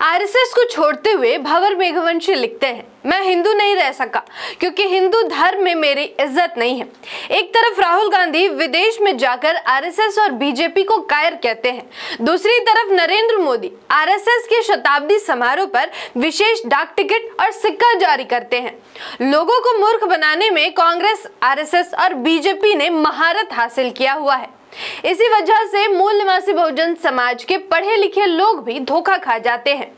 RSS को छोड़ते हुए भंवर मेघवंशी लिखते हैं, मैं हिंदू नहीं रह सका क्योंकि हिंदू धर्म में मेरी इज्जत नहीं है। एक तरफ राहुल गांधी विदेश में जाकर आरएसएस और बीजेपी को कायर कहते हैं, दूसरी तरफ नरेंद्र मोदी आरएसएस के शताब्दी समारोह पर विशेष डाक टिकट और सिक्का जारी करते हैं। लोगों को मूर्ख बनाने में कांग्रेस, आरएसएस और बीजेपी ने महारत हासिल किया हुआ है। इसी वजह से मूल निवासी बहुजन समाज के पढ़े लिखे लोग भी धोखा खा जाते हैं।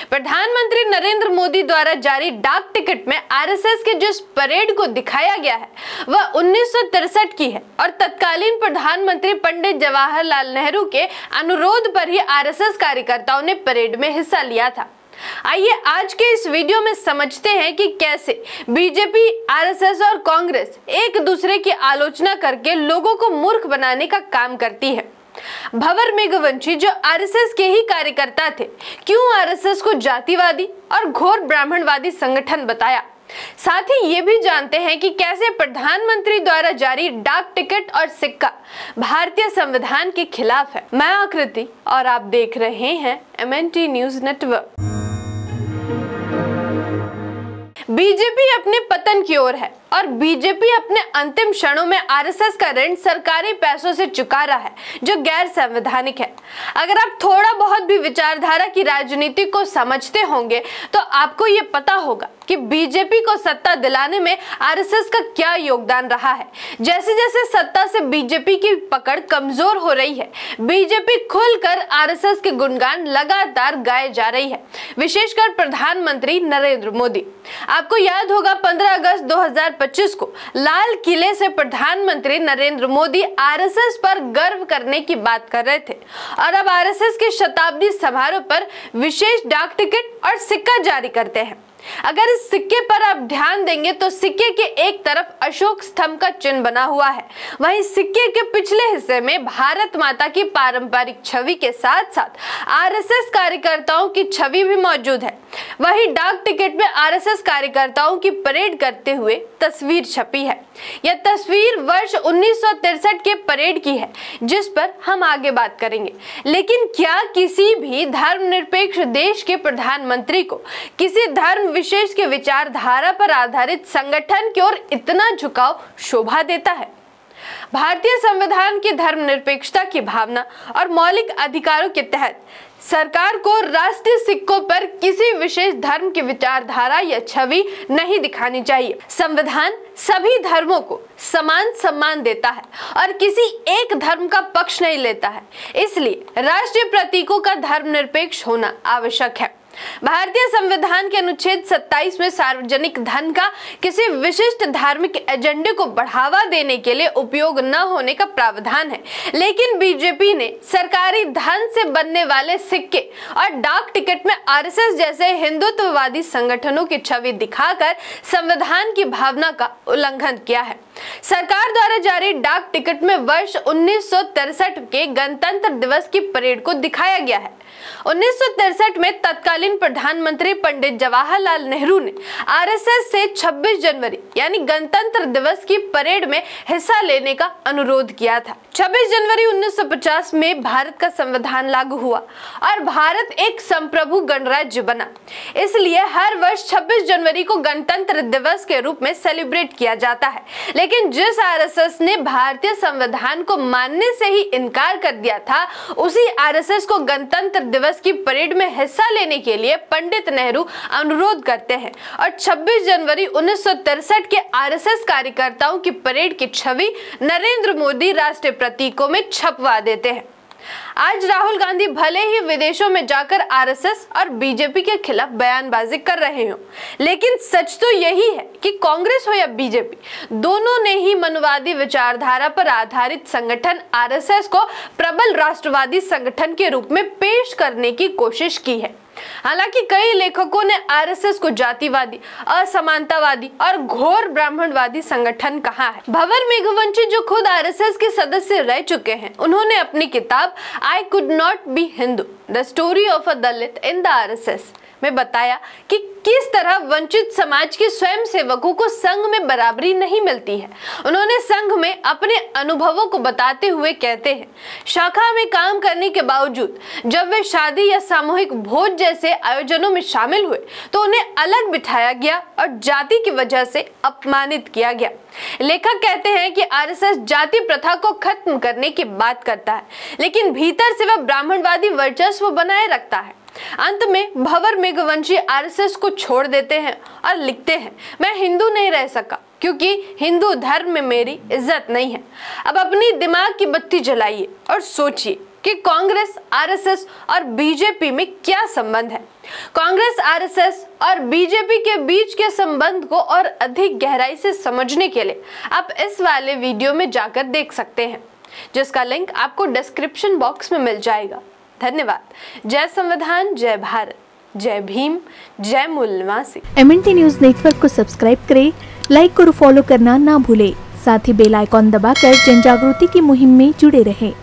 प्रधानमंत्री नरेंद्र मोदी द्वारा जारी डाक टिकट में आरएसएस के जिस परेड को दिखाया गया है वह 1963 की है और तत्कालीन प्रधानमंत्री पंडित जवाहरलाल नेहरू के अनुरोध पर ही आरएसएस कार्यकर्ताओं ने परेड में हिस्सा लिया था। आइए आज के इस वीडियो में समझते हैं कि कैसे बीजेपी, आरएसएस और कांग्रेस एक दूसरे की आलोचना करके लोगों को मूर्ख बनाने का काम करती है। भंवर मेघवंशी जो आरएसएस के ही कार्यकर्ता थे, क्यों आरएसएस को जातिवादी और घोर ब्राह्मणवादी संगठन बताया। साथ ही ये भी जानते हैं कि कैसे प्रधानमंत्री द्वारा जारी डाक टिकट और सिक्का भारतीय संविधान के खिलाफ है। मैं आकृति और आप देख रहे हैं MNT न्यूज नेटवर्क। बीजेपी अपने पतन की ओर है और बीजेपी अपने अंतिम क्षणों में आरएसएस का ऋण सरकारी पैसों से चुका रहा है जो गैर संवैधानिक है। अगर आप थोड़ा बहुत भी विचारधारा की राजनीति को समझते होंगे तो आपको ये पता होगा कि बीजेपी को सत्ता दिलाने में आरएसएस का क्या योगदान रहा है। जैसे जैसे सत्ता से बीजेपी की पकड़ कमजोर हो रही है, बीजेपी खुलकर आरएसएस के गुणगान लगातार गाए जा रही है, विशेषकर प्रधानमंत्री नरेंद्र मोदी। आपको याद होगा 15 अगस्त 2025 को लाल किले से प्रधानमंत्री नरेंद्र मोदी आरएसएस पर गर्व करने की बात कर रहे थे और अब आरएसएस के शताब्दी समारोह पर विशेष डाक टिकट और सिक्का जारी करते हैं। अगर इस सिक्के पर आप ध्यान देंगे तो सिक्के के एक तरफ अशोक स्तंभ का चिन्ह बना हुआ है, वहीं सिक्के के पिछले हिस्से में भारत माता की पारंपरिक छवि के साथ साथ आरएसएस कार्यकर्ताओं की छवि भी मौजूद है। वहीं डाक टिकट में आरएसएस कार्यकर्ताओं की परेड करते हुए तस्वीर छपी है। यह तस्वीर वर्ष 1963 के परेड की है जिस पर हम आगे बात करेंगे। लेकिन क्या किसी भी धर्मनिरपेक्ष देश के प्रधानमंत्री को किसी धर्म विशेष के विचारधारा पर आधारित संगठन की ओर इतना झुकाव शोभा देता है? भारतीय संविधान की धर्मनिरपेक्षता की भावना और मौलिक अधिकारों के तहत सरकार को राष्ट्रीय सिक्कों पर किसी विशेष धर्म की विचारधारा या छवि नहीं दिखानी चाहिए। संविधान सभी धर्मों को समान सम्मान देता है और किसी एक धर्म का पक्ष नहीं लेता है, इसलिए राष्ट्रीय प्रतीकों का धर्मनिरपेक्ष होना आवश्यक है। भारतीय संविधान के अनुच्छेद 27 में सार्वजनिक धन का किसी विशिष्ट धार्मिक एजेंडे को बढ़ावा देने के लिए उपयोग न होने का प्रावधान है, लेकिन बीजेपी ने सरकारी धन से बनने वाले सिक्के और डाक टिकट में आरएसएस जैसे हिंदुत्ववादी संगठनों की छवि दिखाकर संविधान की भावना का उल्लंघन किया है। सरकार द्वारा जारी डाक टिकट में वर्ष 1963 के गणतंत्र दिवस की परेड को दिखाया गया है। 1963 में तत्कालीन प्रधानमंत्री पंडित जवाहरलाल नेहरू ने आरएसएस से 26 जनवरी यानी गणतंत्र दिवस की परेड में हिस्सा लेने का अनुरोध किया था। 26 जनवरी 1950 में भारत का संविधान लागू हुआ और भारत एक संप्रभु गणराज्य बना, इसलिए हर वर्ष 26 जनवरी को गणतंत्र दिवस के रूप में सेलिब्रेट किया जाता है। लेकिन जिस आरएसएस ने भारतीय संविधान को मानने से ही इनकार कर दिया था, उसी आरएसएस को गणतंत्र दिवस की परेड में हिस्सा लेने के लिए पंडित नेहरू अनुरोध करते हैं और 26 जनवरी 1963 के आरएसएस कार्यकर्ताओं की परेड की छवि नरेंद्र मोदी राष्ट्रीय प्रतीकों में छपवा देते हैं। आज राहुल गांधी भले ही विदेशों में जाकर आरएसएस और बीजेपी के खिलाफ बयानबाजी कर रहे हो, लेकिन सच तो यही है कि कांग्रेस हो या बीजेपी, दोनों ने ही मनुवादी विचारधारा पर आधारित संगठन आरएसएस को प्रबल राष्ट्रवादी संगठन के रूप में पेश करने की कोशिश की है। हालांकि कई लेखकों ने आरएसएस को जातिवादी, असमानतावादी और घोर ब्राह्मणवादी संगठन कहा है। भंवर मेघवंशी जो खुद आरएसएस के सदस्य रह चुके हैं, उन्होंने अपनी किताब I could not be Hindu the story of a Dalit in the RSS में बताया कि किस तरह वंचित समाज के स्वयं सेवकों को संघ में बराबरी नहीं मिलती है। उन्होंने संघ में अपने अनुभवों को बताते हुए कहते हैं, शाखा में काम करने के बावजूद जब वे शादी या सामूहिक भोज जैसी जैसे आयोजनों में शामिल हुए तो उन्हें अलग बिठाया गया और जाति की वजह से अपमानित किया गया। लेखक कहते हैं कि आरएसएस जाति प्रथा को खत्म करने की बात करता है, लेकिन भीतर से वह ब्राह्मणवादी वर्चस्व बनाए रखता है। अंत में भंवर मेघवंशी आरएसएस को छोड़ देते हैं और लिखते हैं, मैं हिंदू नहीं रह सका क्योंकि हिंदू धर्म में मेरी इज्जत नहीं है। अब अपनी दिमाग की बत्ती जलाइए और सोचिए कि कांग्रेस, आरएसएस और बीजेपी में क्या संबंध है। कांग्रेस, आरएसएस और बीजेपी के बीच के संबंध को और अधिक गहराई से समझने के लिए आप इस वाले वीडियो में जाकर देख सकते हैं, जिसका लिंक आपको डिस्क्रिप्शन बॉक्स में मिल जाएगा। धन्यवाद। जय संविधान, जय भारत, जय भीम, जय मूल निवासी। MNT न्यूज नेटवर्क को सब्सक्राइब करें, लाइक और फॉलो करना ना भूलें। साथ ही बेल आइकॉन दबाकर जन जागृति की मुहिम में जुड़े रहें।